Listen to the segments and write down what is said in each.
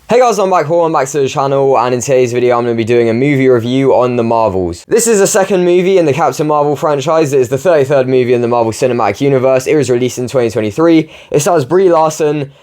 Hey guys, welcome back to the channel, and in today's video I'm going to be doing a movie review on the Marvels. This is the second movie in the Captain Marvel franchise. It is the 33rd movie in the Marvel Cinematic Universe. It was released in 2023. It stars Brie Larson,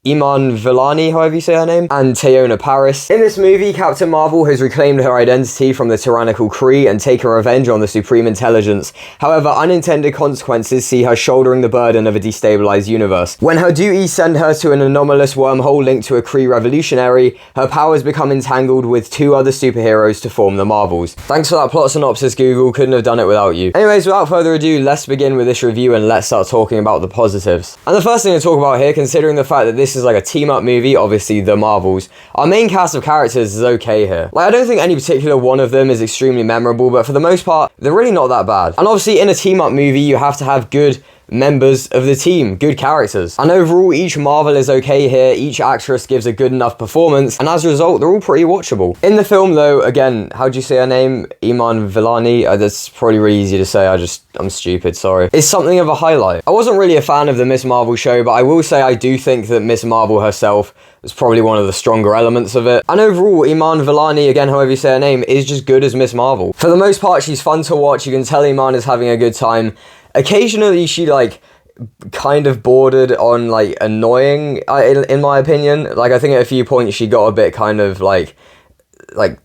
Iman Vellani, however you say her name, and Teyonah Parris. In this movie, Captain Marvel has reclaimed her identity from the tyrannical Kree and taken revenge on the Supreme Intelligence. However, unintended consequences see her shouldering the burden of a destabilized universe. When her duties send her to an anomalous wormhole linked to a Kree revolutionary, her powers become entangled with two other superheroes to form the Marvels. Thanks for that plot synopsis, Google. Couldn't have done it without you. Anyways, without further ado, let's begin with this review and let's start talking about the positives. And the first thing to talk about here, considering the fact that this is like a team-up movie, obviously the Marvels, our main cast of characters is okay here. Like, I don't think any particular one of them is extremely memorable, but for the most part, they're really not that bad. And obviously, in a team-up movie, you have to have good members of the team, good characters. And overall, each Marvel is okay here, each actress gives a good enough performance, and as a result, they're all pretty watchable. In the film though, again, how do you say her name? Iman Vellani? That's probably really easy to say, I'm stupid, sorry. It's something of a highlight. I wasn't really a fan of the Miss Marvel show, but I will say I do think that Miss Marvel herself was probably one of the stronger elements of it. And overall, Iman Vellani, again, however you say her name, is just good as Miss Marvel. For the most part, she's fun to watch. You can tell Iman is having a good time. Occasionally, she, like, kind of bordered on, like, annoying, in my opinion. Like, I think at a few points she got a bit kind of, like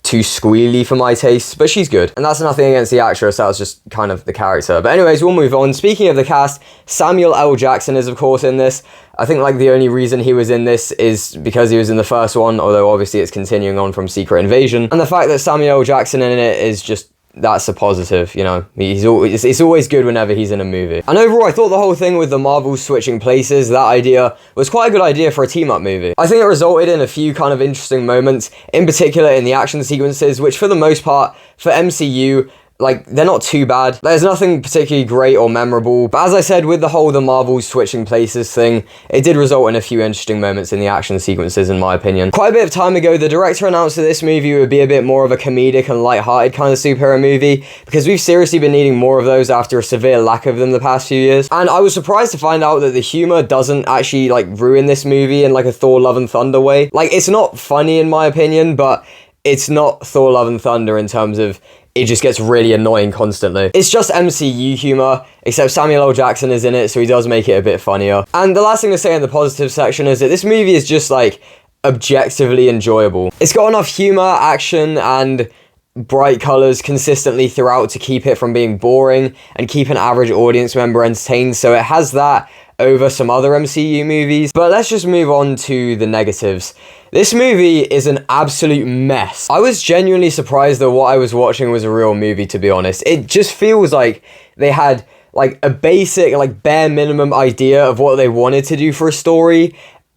too squealy for my taste, but she's good. And that's nothing against the actress, that was just kind of the character. But anyways, we'll move on. Speaking of the cast, Samuel L. Jackson is, of course, in this. I think, like, the only reason he was in this is because he was in the first one, although obviously it's continuing on from Secret Invasion. And the fact that Samuel L. Jackson in it is just, that's a positive, you know. It's always good whenever he's in a movie. And overall, I thought the whole thing with the Marvels switching places, that idea was quite a good idea for a team-up movie. I think it resulted in a few kind of interesting moments, in particular in the action sequences, which for the most part, for MCU, like, they're not too bad. There's nothing particularly great or memorable, but as I said, with the whole the Marvels switching places thing, it did result in a few interesting moments in the action sequences, in my opinion. Quite a bit of time ago, the director announced that this movie would be a bit more of a comedic and light-hearted kind of superhero movie, because we've seriously been needing more of those after a severe lack of them the past few years. And I was surprised to find out that the humor doesn't actually, like, ruin this movie in, like, a Thor Love and Thunder way. Like, it's not funny in my opinion, but it's not Thor Love and Thunder in terms of it just gets really annoying constantly. It's just MCU humor, except Samuel L. Jackson is in it, so he does make it a bit funnier. And the last thing to say in the positive section is that this movie is just, like, objectively enjoyable. It's got enough humor, action, and bright colors consistently throughout to keep it from being boring and keep an average audience member entertained, so it has that over some other MCU movies. But let's just move on to the negatives. This movie is an absolute mess. I was genuinely surprised that what I was watching was a real movie, to be honest. It just feels like they had, like, a basic, like, bare minimum idea of what they wanted to do for a story,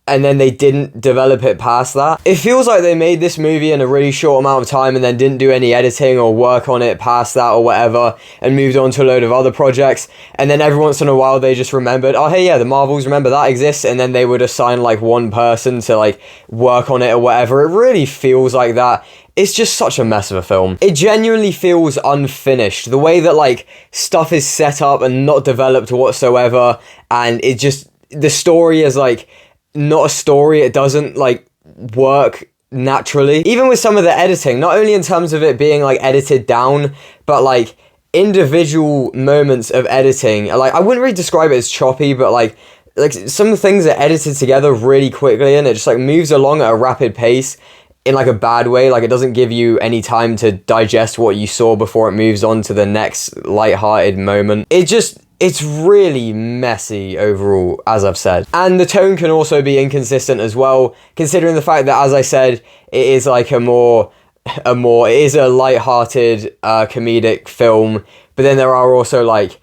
and then they didn't develop it past that. It feels like they made this movie in a really short amount of time and then didn't do any editing or work on it past that or whatever, and moved on to a load of other projects, and then every once in a while they just remembered, oh hey, yeah, the Marvels, remember that exists, and then they would assign, like, one person to, like, work on it or whatever. It really feels like that. It's just such a mess of a film. It genuinely feels unfinished. The way that, like, stuff is set up and not developed whatsoever, and it just, the story is, like, not a story. It doesn't, like, work naturally. Even with some of the editing, not only in terms of it being, like, edited down, but, like, individual moments of editing, like, I wouldn't really describe it as choppy, but, like some of the things are edited together really quickly, and it just, like, moves along at a rapid pace in, like, a bad way. Like, it doesn't give you any time to digest what you saw before it moves on to the next light-hearted moment. It's really messy overall, as I've said. And the tone can also be inconsistent as well, considering the fact that, as I said, it is, like, it is a light-hearted, comedic film, but then there are also, like,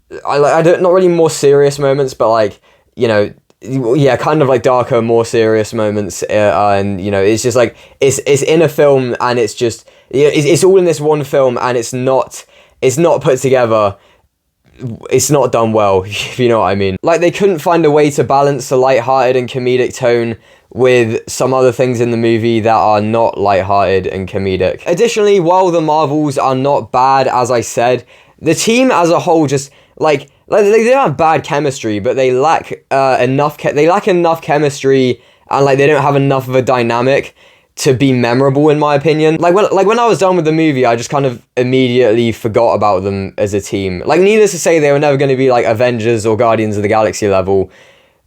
not really more serious moments, but, like, you know, yeah, kind of, like, darker, more serious moments, and, you know, it's just, like, it's in a film, and it's just, it's all in this one film, and it's not put together. It's not done well, if you know what I mean. Like, they couldn't find a way to balance the light-hearted and comedic tone with some other things in the movie that are not light-hearted and comedic. Additionally, while the Marvels are not bad, as I said, the team as a whole just, they don't have bad chemistry, but they lack enough chemistry and like they don't have enough of a dynamic to be memorable, in my opinion. Like when I was done with the movie, I just kind of immediately forgot about them as a team. Like, needless to say, they were never going to be like Avengers or Guardians of the Galaxy level,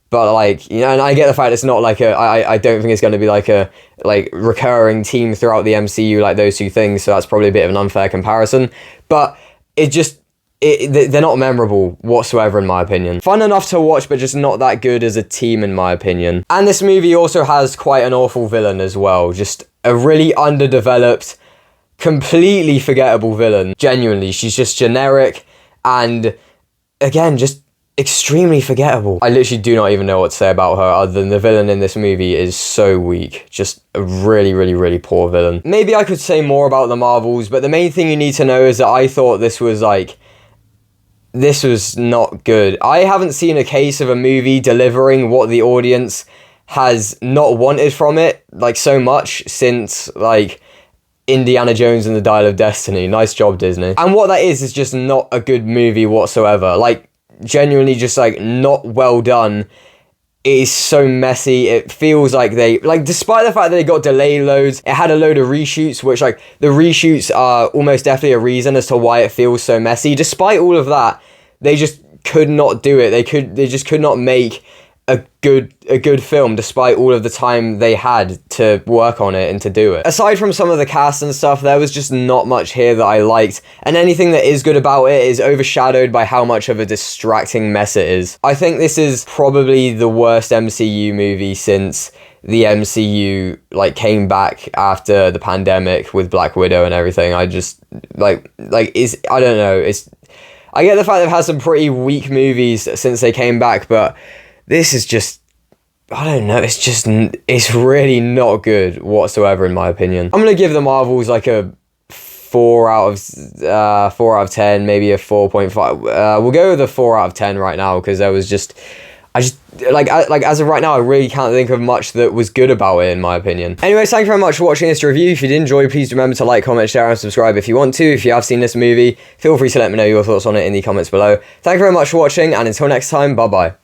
but like, you know, and I get the fact it's not like I don't think it's going to be like a like recurring team throughout the MCU like those two things, so that's probably a bit of an unfair comparison, but they're not memorable whatsoever, in my opinion. Fun enough to watch, but just not that good as a team, in my opinion. And this movie also has quite an awful villain as well. Just a really underdeveloped, completely forgettable villain. Genuinely, she's just generic and, again, just extremely forgettable. I literally do not even know what to say about her other than the villain in this movie is so weak. Just a really, really, really poor villain. Maybe I could say more about the Marvels, but the main thing you need to know is that I thought this was not good. I haven't seen a case of a movie delivering what the audience has not wanted from it, like, so much since, like, Indiana Jones and the Dial of Destiny. Nice job, Disney. And what that is just not a good movie whatsoever. Like, genuinely just, like, not well done. It is so messy. It feels like they, like, despite the fact that they got delayed loads, it had a load of reshoots, which, like, the reshoots are almost definitely a reason as to why it feels so messy. Despite all of that, they just could not do it. They just could not make a good film despite all of the time they had to work on it and to do it. Aside from some of the cast and stuff, there was just not much here that I liked, and anything that is good about it is overshadowed by how much of a distracting mess it is. I think this is probably the worst MCU movie since the MCU like came back after the pandemic with Black Widow and everything. I just I don't know, I get the fact they've had some pretty weak movies since they came back, but this is just, I don't know, it's really not good whatsoever, in my opinion. I'm going to give the Marvels like a 4 out of 10, maybe a 4.5. We'll go with a 4 out of 10 right now, because there was just, as of right now, I really can't think of much that was good about it, in my opinion. Anyways, thank you very much for watching this review. If you did enjoy, please remember to like, comment, share, and subscribe if you want to. If you have seen this movie, feel free to let me know your thoughts on it in the comments below. Thank you very much for watching, and until next time, bye-bye.